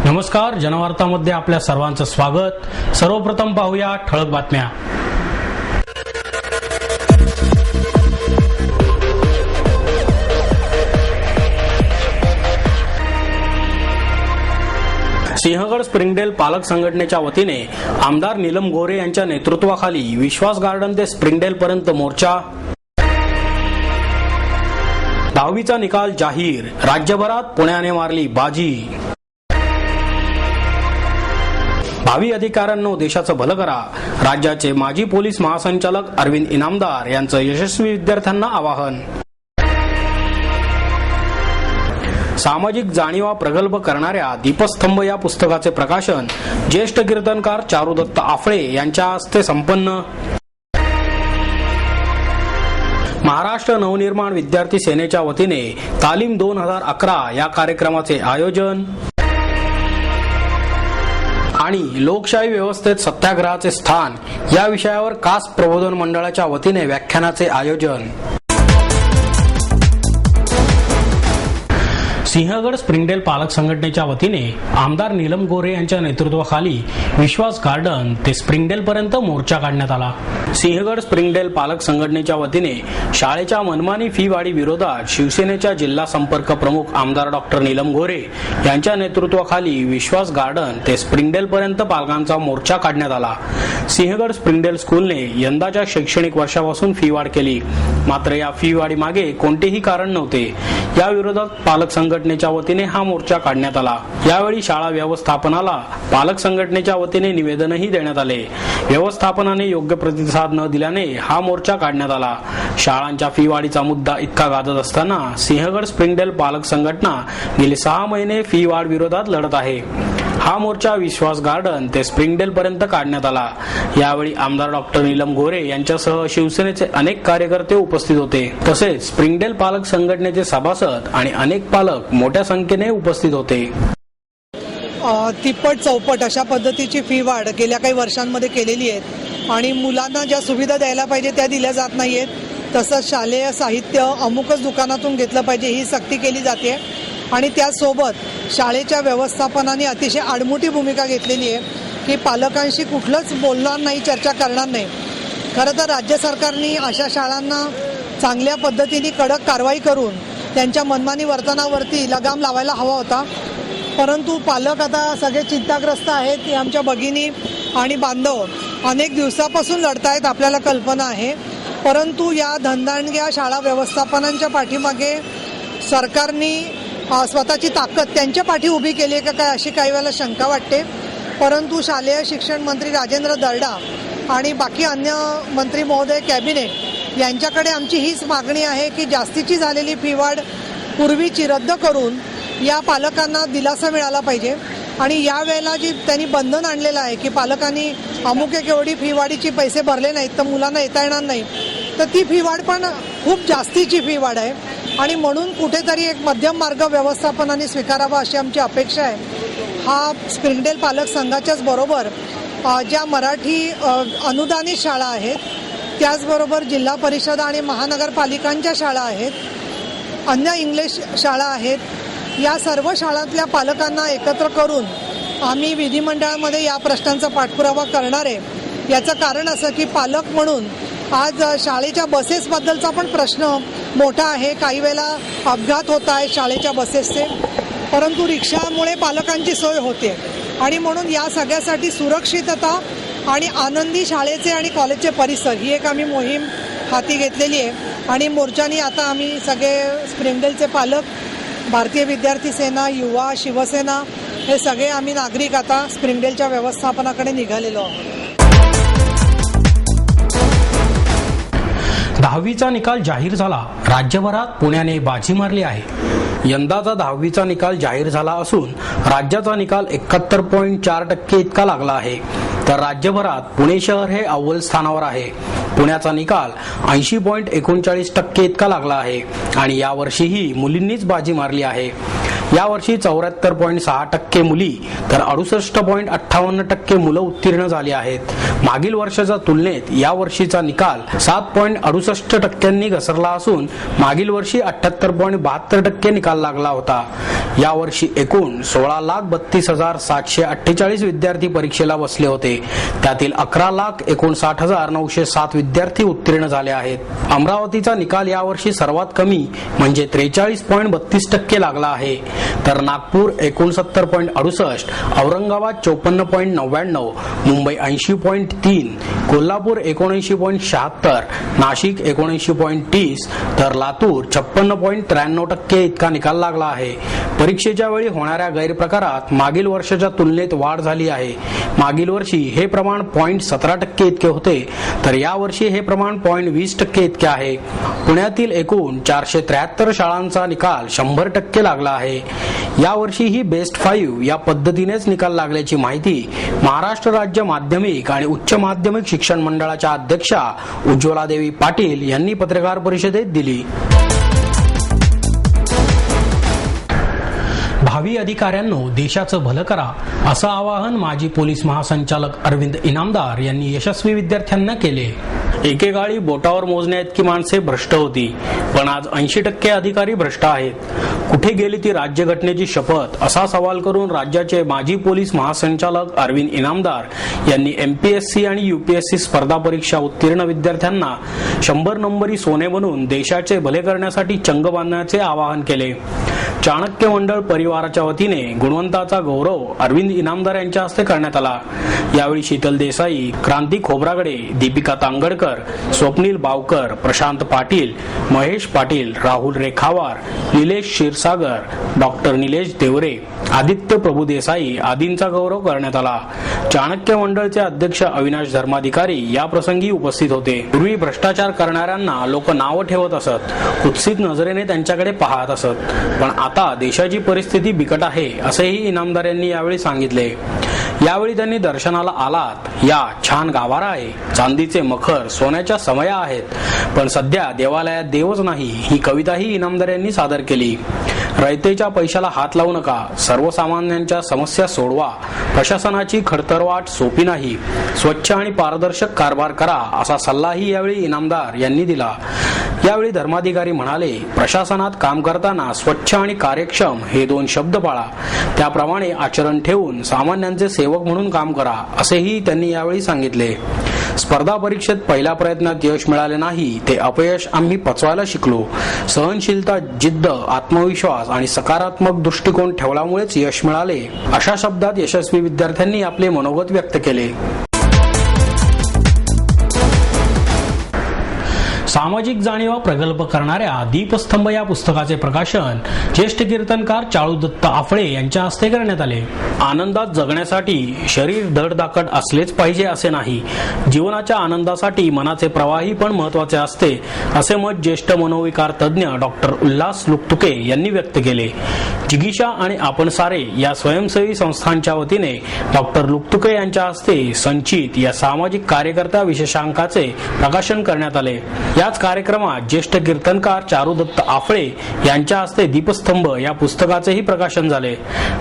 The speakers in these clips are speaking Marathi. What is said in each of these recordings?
नमस्कार, जनवार्तामध्ये आपल्या सर्वांचं स्वागत। सर्वप्रथम पाहूया ठळक बातम्या। सिंहगड स्प्रिंगडेल पालक संघटनेच्या वतीने आमदार नीलम गोरे यांच्या नेतृत्वाखाली विश्वास गार्डन ते स्प्रिंगडेल पर्यंत मोर्चा। 10वीचा निकाल जाहीर, राज्यभरात पुण्याने मारली बाजी। भावी अधिकाऱ्यांनो देशाचं भलं करा, राज्याचे माजी पोलीस महासंचालक अरविंद इनामदार यांचं यशस्वी विद्यार्थ्यांना आवाहन। सामाजिक जाणीवा प्रगल्भ करणाऱ्या दीपस्तंभ या पुस्तकाचे प्रकाशन ज्येष्ठ कीर्तनकार चारुदत्त आफळे यांच्या हस्ते संपन्न। महाराष्ट्र नवनिर्माण विद्यार्थी सेनेच्या वतीने तालीम 2011 या कार्यक्रमाचे आयोजन आणि लोकशाही व्यवस्थेत सत्याग्रहाचे स्थान या विषयावर कास प्रबोधन मंडळाच्या वतीने व्याख्यानाचे आयोजन। सिंहगड स्प्रिंगडेल पालक संघटनेच्या वतीने आमदार नीलम गोरे यांच्या नेतृत्वाखाली विश्वास गार्डन ते स्प्रिंगडेल पर्यंत मोर्चा काढण्यात आला। सिंहगड स्प्रिंगडेल पालक संघटनेच्या वतीने शाळेच्या मनमानी फी वाढी विरोधात शिवसेनेच्या जिल्हा संपर्क प्रमुख आमदार डॉक्टर नीलम गोरे यांच्या नेतृत्वाखाली विश्वास गार्डन ते स्प्रिंगडेल पर्यंत पालकांचा मोर्चा काढण्यात आला। सिंहगड स्प्रिंगडेल स्कूलने यंदाच्या शैक्षणिक वर्षापासून फी वाढ केली, मात्र या फी वाढी मागे कोणतेही कारण नव्हते। या विरोधात पालक संघटनेच्या वतीने हा मोर्चा काढण्यात आला। यावेळी शाळा व्यवस्थापनाला पालक संघटनेच्या वतीने निवेदनही देण्यात आले। व्यवस्थापनाने योग्य प्रतिसाद न दिल्याने हा मोर्चा काढण्यात आला। शाळांच्या फी वाढीचा मुद्दा इतका गाजत असताना सिंहगड स्प्रिंगडेल पालक संघटना गेली 6 महिने फी वाढ विरोधात लढत आहे। हा मोर्चा विश्वास गार्डन ते स्प्रिंगडेल पर्यंत काढण्यात आला। यावेळी आमदार डॉक्टर नीलम गोरे यांच्यासह शिवसेनेचे अनेक कार्यकर्ते उपस्थित होते, तसेच स्प्रिंगडेल पालक संघटनेचे सभासद आणि अनेक पालक मोठ्या संख्येने उपस्थित होते। तिप्पट चौपट अशा पद्धतीची फी वाढ गेल्या काही वर्षांमध्ये केलेली आहे आणि मुलांना ज्या सुविधा द्यायला पाहिजे त्या दिल्या जात नाहीयेत। तसंच शालेय साहित्य अमुकच दुकानातून घेतलं पाहिजे ही सक्ती केली जाते आणि त्यासोबत शाळेच्या व्यवस्थापनाने अतिशय आडमुठी भूमिका घेतलेली आहे की पालकांशी कुठलंच बोलणार नाही, चर्चा करणार नाही। खरं तर राज्य सरकारने अशा शाळांना चांगल्या पद्धतीने कडक कारवाई करून त्यांच्या मनमानी वर्तनावरती लगाम लावायला हवा होता, परंतु पालक आता सगळे चिंताग्रस्त आहेत। आमच्या भगिनी आणि बांधव अनेक दिवसापासून लढतायत, आपल्याला कल्पना आहे, परंतु या धनदांडग्या शाळा व्यवस्थापनांच्या पाठीमागे सरकारने स्वतःची ताकद त्यांच्या पाठी उभी केली आहे का काय अशी काही वेळेला शंका वाटते। परंतु शालेय शिक्षण मंत्री राजेंद्र दर्डा आणि बाकी अन्य मंत्री महोदय कॅबिनेट यांच्याकडे आमची हीच मागणी आहे की जास्तीची झालेली फी वाढ पूर्वीची रद्द करून या पालकांना दिलासा मिळाला पाहिजे आणि यावेळेला जी त्यांनी बंधन आणलेलं आहे की पालकांनी अमुक एक एवढी फी वाढीची पैसे भरले नाहीत तर मुलांना येता येणार नाही, तर ती फी वाढ पण खूप जास्तीची फी वाढ आहे आणि म्हणून कुठेतरी एक मध्यम मार्ग व्यवस्थापनाने स्वीकारावा अशी आमची अपेक्षा आहे। हा स्प्रिंगडेल पालक संघाच्याच बरोबर ज्या मराठी अनुदानित शाळा आहेत, त्याचबरोबर जिल्हा परिषद आणि महानगरपालिकांच्या शाळा आहेत, अन्य इंग्लिश शाळा आहेत, या सर्व शाळांतल्या पालकांना एकत्र करून आम्ही विधिमंडळामध्ये या प्रश्नांचा पाठपुरावा करणार आहे। याचं कारण असं की पालक म्हणून आज शाळेच्या बसेसबद्दलचा पण प्रश्न मोठा आहे। काही वेळेला अपघात होत आहेत शाळेच्या बसेसचे, परंतु रिक्षामुळे पालकांची सोय होते आणि म्हणून या सगळ्यासाठी सुरक्षितता आणि आनंदी शाळेचे आणि कॉलेजचे परिसर ही एक आम्ही मोहीम हाती घेतलेली आहे आणि मोर्चानी आता आम्ही सगळे स्प्रिंगडेलचे पालक, भारतीय विद्यार्थी सेना, युवा, शिवसेना हे सगळे आम्ही नागरिक आता स्प्रिंगडेलच्या व्यवस्थापनाकडे निघालेलो आहोत। 10वीचा निकाल जाहीर झाला, राज्यभरात पुण्याने बाजी मारली आहे। यंदाचा 10वीचा निकाल जाहीर झाला असून राज्याचा निकाल 71.4% इतका लागला आहे, तर राज्यभरात पुणे शहर हे अव्वल स्थानावर आहे। पुण्याचा निकाल 80.39% इतका लागला आहे आणि यावर्षीही मुलींनीच बाजी मारली आहे। यावर्षी 74.6% मुली तर 68.58% मुलं उत्तीर्ण झाली आहेत. मागील वर्षाच्या तुलनेत या वर्षीचा निकाल 7.68% घसरला असून मागील वर्षी 78.72% निकाल लागला होता. यावर्षी एकूण 16,32,748 विद्यार्थी परीक्षेला बसले होते. त्यातील 11,59,907 विद्यार्थी उत्तीर्ण झाले आहेत. अमरावतीचा निकाल यावर्षी सर्वात कमी म्हणजे 43.32% लागला आहे. तर नागपूर 69.68, औरंगाबाद 54.99, मुंबई 80.3, कोल्हापूर 79.76, नाशिक 79.30 तर लातूर 56.93% इतका निकाल लागला आहे. परीक्षेच्या वेळी होणाऱ्या गैरप्रकारात मागील वर्षाच्या तुलनेत वाढ झाली आहे. मागील वर्षी हे प्रमाण 0.17% इतके होते तर यावर्षी हे प्रमाण 0.20% इतके आहे. पुण्यातील एकूण 473 शाळांचा निकाल 100% लागला आहे. यावर्षी ही बेस्ट 5 या पद्धतीनेच निकाल लागल्याची माहिती महाराष्ट्र राज्य माध्यमिक आणि उच्च माध्यमिक शिक्षण मंडळाच्या अध्यक्षा उज्ज्वलादेवी पाटील यांनी पत्रकार परिषदेत दिली. भावी अधिकाऱ्यांनो, देशाचं भलं करा असं आवाहन माजी पोलीस महासंचालक अरविंद इनामदार यांनी यशस्वी विद्यार्थ्यांना केले. एकेकाळी बोटावर मोजण्या इतकी माणसे भ्रष्ट होती, पण आज 80% अधिकारी भ्रष्ट आहेत. कुठे गेली ती राज्यघटनेची शपथ असा सवाल करून राज्याचे माजी पोलीस महासंचालक अरविंद इनामदार यांनी MPSC आणि UPSC स्पर्धा परीक्षा उत्तीर्ण विद्यार्थ्यांना 100 नंबरी सोने बनून देशाचे भले करण्यासाठी चंग बांधण्याचे आवाहन केले. चाणक्य मंडळ परिवाराच्या वतीने गुणवंताचा गौरव अरविंद इनामदार यांच्या हस्ते करण्यात आला. यावेळी शीतल देसाई, क्रांती खोब्रागडे, दीपिका तांगडकर, स्वप्नील बावकर, प्रशांत पाटील, महेश पाटील, राहुल रेखावार, निलेश क्षीरसागर, डॉक्टर निलेश देवरे, आदित्य प्रभुदेसाई आदींचा गौरव करण्यात आला. चाणक्य मंडळचे अध्यक्ष अविनाश धर्माधिकारी या प्रसंगी उपस्थित होते. पूर्वी भ्रष्टाचार करणाऱ्यांना लोक नावं ठेवत असत, कुत्सित नजरेने त्यांच्याकडे पाहत असत, पण आता देशाची परिस्थिती बिकट आहे असेही इनामदार यांनी यावेळी सांगितले. यावेळी त्यांनी दर्शनाला आलात, या छान गाभारा आहे, चांदीचे मखर, सोन्याच्या समया आहेत, पण सध्या देवालयात देवच नाही ही कविताही इनामदार यांनी सादर केली. रयतेच्या पैशाला हात लावू नका, सर्वसामान्यांच्या समस्या सोडवा, प्रशासनाची खडतरवाट सोपी नाही, स्वच्छ आणि पारदर्शक कारभार करा असा सल्लाही यावेळी इनामदार यांनी दिला. यावेळी धर्माधिकारी म्हणाले, प्रशासनात काम करताना स्वच्छ आणि कार्यक्षम हे 2 शब्द पाळा, त्याप्रमाणे आचरण ठेवून सामान्यांचे सेवक म्हणून काम करा असेही त्यांनी यावेळी सांगितले. स्पर्धा परीक्षेत पहिल्या प्रयत्नात यश मिळाले नाही, ते अपयश आम्ही पचवायला शिकलो. सहनशीलता, जिद्द, आत्मविश्वास आणि सकारात्मक दृष्टिकोन ठेवल्यामुळेच यश मिळाले अशा शब्दात यशस्वी विद्यार्थ्यांनी आपले मनोगत व्यक्त केले. सामाजिक जाणीवा प्रगल्भ करणाऱ्या दीपस्तंभ या पुस्तकाचे प्रकाशन ज्येष्ठ कीर्तनकार चाळूदत्त आफळे यांच्या हस्ते करण्यात आले. आनंदात जगण्यासाठी शरीर धडधाकट असलेच पाहिजे असे नाही, जीवनाच्या आनंदासाठी मनाचे प्रवाही पण महत्वाचे असते असे मत ज्येष्ठ मनोविकार तज्ज्ञ डॉक्टर उल्हास लुकतुके यांनी व्यक्त केले. जिगीषा आणि आपण सारे या स्वयंसेवी संस्थांच्या वतीने डॉक्टर लुकतुके यांच्या हस्ते संचित या सामाजिक कार्यकर्ता विशेषांकाचे प्रकाशन करण्यात आले. याच कार्यक्रमात ज्येष्ठ कीर्तनकार चारुदत्त आफळे यांच्या हस्ते दीपस्तंभ या पुस्तकाचेही प्रकाशन झाले.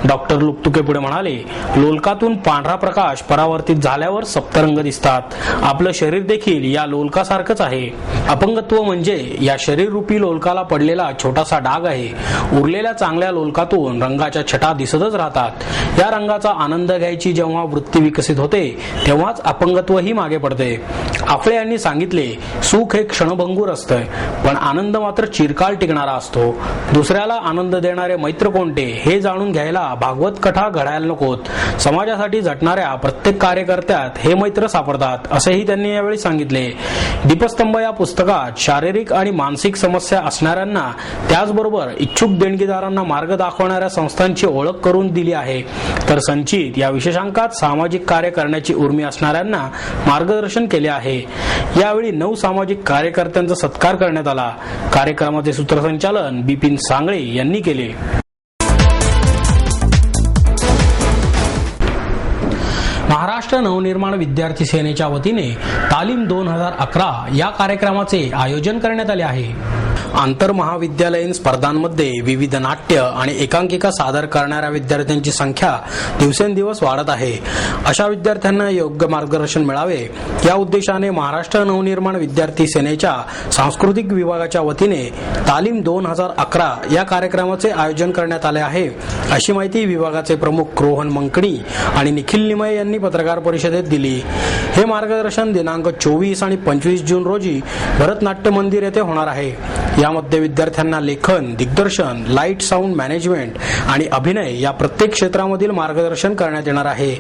डॉक्टर लुकतुके पुढे म्हणाले, लोलकातून पांढरा प्रकाश परावर्तित झाल्यावर सप्तरंग दिसतात. आपलं शरीर देखील या लोलकासारखंच आहे. अपंगत्व म्हणजे या शरीर रूपी लोलकाला पडलेला छोटासा डाग आहे. उरलेल्या चांगल्या लोलकातून रंगाच्या छटा दिसतच राहतात. या रंगाचा आनंद घ्यायची जेव्हा वृत्ती विकसित होते तेव्हाच अपंगत्वही मागे पडते. आफळे यांनी सांगितले, सुख हे क्षणभंगूर असतं, पण आनंद मात्र चिरकाल टिकणारा असतो. दुसऱ्याला आनंद देणारे मैत्र कोणते हे जाणून घ्यायला भागवत कथा घडायला नकोत. समाजासाठी झटणाऱ्या प्रत्येक कार्यकर्त्यात हे मैत्र सापडतात असेही त्यांनी यावेळी सांगितले. दीपस्तंभ या पुस्तकात शारीरिक आणि मानसिक समस्या असणाऱ्यांना त्याचबरोबर इच्छुक देणगीदारांना मार्ग दाखवणाऱ्या संस्थांची ओळख करून दिली आहे. तर संचित या विशेषांकात सामाजिक कार्य करण्याची उर्मी असणाऱ्यांना मार्गदर्शन केले आहे. यावेळी 9 सामाजिक कार्यकर्त्यांचा सत्कार करण्यात आला. कार्यक्रमाचे सूत्रसंचालन बिपिन सांगळे यांनी केले. महाराष्ट्र नवनिर्माण विद्यार्थी सेनेच्या वतीने तालीम 2011 या कार्यक्रमाचे आयोजन करण्यात आले आहे. आंतरमहाविद्यालयीन स्पर्धांमध्ये विविध नाट्य आणि एकांकिका सादर करणाऱ्या विद्यार्थ्यांची संख्या दिवसेंदिवस वाढत आहे. अशा विद्यार्थ्यांना योग्य मार्गदर्शन मिळावे या उद्देशाने महाराष्ट्र नवनिर्माण विद्यार्थी सेनेच्या सांस्कृतिक विभागाच्या वतीने तालीम 2011 या कार्यक्रमाचे आयोजन करण्यात आले आहे, अशी माहिती विभागाचे प्रमुख रोहन मंकणी आणि निखिल निमय यांनी पत्रकार परिषदेत दिली. हे मार्गदर्शन दिनांक 24 आणि 25 जून रोजी भरतनाट्य मंदिर येथे होणार आहे. यामध्ये विद्यार्थ्यांना लेखन, दिग्दर्शन, लाईट साऊंड मॅनेजमेंट आणि अभिनय या प्रत्येक क्षेत्रामधील मार्गदर्शन करण्यात येणार आहे.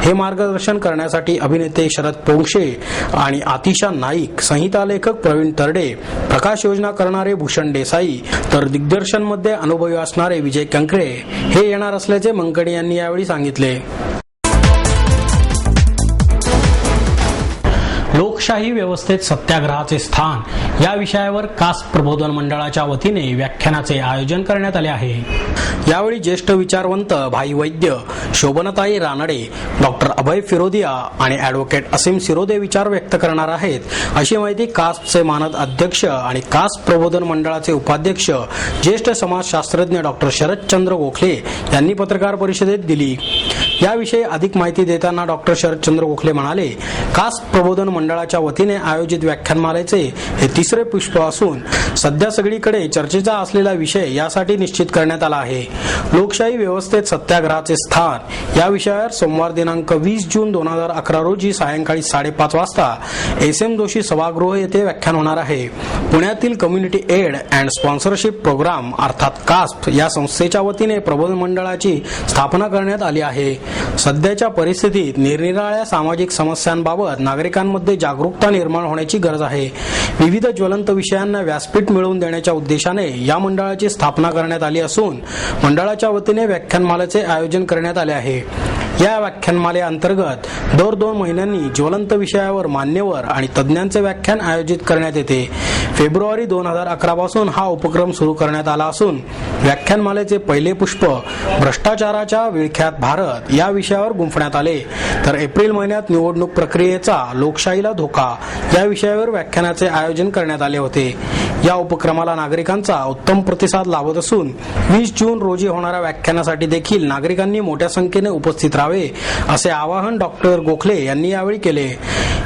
हे मार्गदर्शन करण्यासाठी अभिनेते शरद पोंक्षे आणि आतिशा नाईक, संहिता लेखक प्रवीण तरडे, प्रकाश योजना करणारे भूषण देसाई तर दिग्दर्शनमध्ये अनुभवी असणारे विजय कंकळे हे येणार असल्याचे मंकणी यांनी यावेळी सांगितले. लोकशाही व्यवस्थेत सत्याग्रहाचे स्थान या विषयावर कास्ट प्रबोधन मंडळाच्या वतीने व्याख्यानाचे आयोजन करण्यात आले आहे. यावेळी ज्येष्ठ विचारवंत भाई वैद्य, शोभनताई रानडे, डॉक्टर अभय फिरोदिया आणि ॲडव्होकेट असीम सिरोदे विचार व्यक्त करणार आहेत, अशी माहिती कास्टचे मानद अध्यक्ष आणि कास्ट प्रबोधन मंडळाचे उपाध्यक्ष ज्येष्ठ समाजशास्त्रज्ञ डॉक्टर शरदचंद्र गोखले यांनी पत्रकार परिषदेत दिली. याविषयी अधिक माहिती देताना डॉक्टर शरदचंद्र गोखले म्हणाले, कास्ट प्रबोधन मंडळाच्या वतीने आयोजित व्याख्यानमालेचे हे तिसरे पुष्प असून सध्या सगळीकडे चर्चेचा असलेला विषय यासाठी निश्चित करण्यात आला आहे. लोकशाही व्यवस्थेत सत्याग्रहाचे स्थान या विषयावर सोमवार दिनांक 20 जून 2011 रोजी सायंकाळी 5:30 वाजता SM जोशी सभागृह येथे व्याख्यान होणार आहे. पुण्यातील community aid and sponsorship program अर्थात कास्ट या संस्थेच्या वतीने प्रबोधन मंडळाची स्थापना करण्यात आली आहे. सध्याच्या परिस्थितीत निरनिराळ्या सामाजिक समस्यांबाबत नागरिकांमध्ये जागरूकता निर्माण होण्याची गरज आहे. विविध ज्वलंत विषयांना व्यासपीठ मिळवून देण्याच्या उद्देशाने या मंडळाची स्थापना करण्यात आली असून मंडळाच्या वतीने व्याख्यानमालेचे आयोजन करण्यात आले आहे. या व्याख्यानमालेअंतर्गत दर 2 महिन्यांनी ज्वलंत विषयावर मान्यवर आणि तज्ज्ञांचे व्याख्यान आयोजित करण्यात येते. फेब्रुवारी 2011 पासून हा उपक्रम सुरू करण्यात आला असून व्याख्यानमालेचे पहिले पुष्प भ्रष्टाचाराच्या विळख्यात भारत या विषयावर गुंफण्यात आले, तर एप्रिल महिन्यात निवडणूक प्रक्रियेचा लोकशाहीला धोका या विषयावर व्याख्यानाचे आयोजन करण्यात आले होते. या उपक्रमाला नागरिकांचा उत्तम प्रतिसाद लाभत असून 20 जून रोजी होणाऱ्या व्याख्यानासाठी देखील नागरिकांनी मोठ्या संख्येने उपस्थित राहावे असे आवाहन डॉक्टर गोखले यांनी यावेळी केले.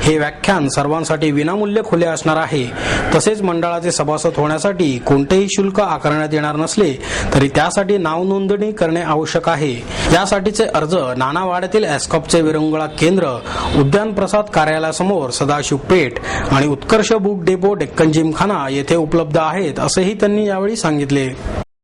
हे व्याख्यान सर्वांसाठी विनामूल्य खुले असणार आहे. तसेच मंडळाचे सभासद होण्यासाठी कोणतेही शुल्क आकारण्यात येणार नसले तरी त्यासाठी नाव नोंदणी करणे आवश्यक आहे. यासाठीचे अर्ज नानावाड्यातील एस्कॉपचे विरंगुळा केंद्र, उद्यान प्रसाद कार्यालयासमोर सदाशिव पेठ आणि उत्कर्ष बुक डेपो डेक्कन जिमखाना येथे उपलब्ध आहेत, असेही त्यांनी यावेळी सांगितले.